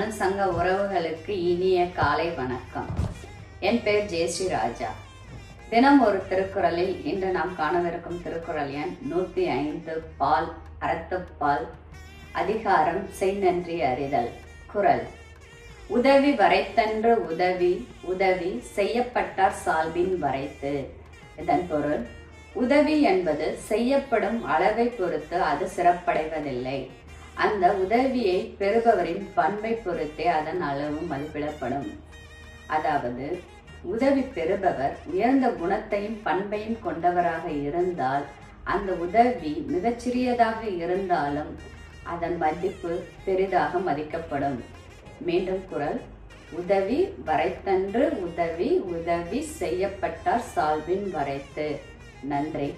தமிழ் சங்க உறவுகளுக்கு இனிய காலை வணக்கம். என் பெயர் ஜெயஸ்ரீ ராஜா. தினம் ஒரு திருக்குறளில் இன்று நாம் காணவிருக்கும் திருக்குறள் எண் 105 பால் அறத்துப்பால், அதிகாரம் செய்நன்றி அறிதல். குறள்: உதவி வரைத்தன்று உதவி உதவி செய்யப்பட்டார் சால்பின் வரைத்து. இதன் பொருள்: உதவி என்பது செய்யப்படும் அளவை பொறுத்து அது சிறப்படைவதில்லை. அந்த உதவியை பெறுபவரின் பண்பை பொறுத்தே அதன் அளவு மதிப்பிடப்படும். அதாவது, உதவி பெறுபவர் உயர்ந்த குணத்தையும் பண்பையும் கொண்டவராக இருந்தால் அந்த உதவி மிகச்சிறியதாக இருந்தாலும் அதன் மதிப்பு பெரிதாக மதிக்கப்படும். மீண்டும் குறள்: உதவி வரைத்தன்று உதவி உதவி செய்யப்பட்டார் சால்பின் வரைத்து. நன்றி.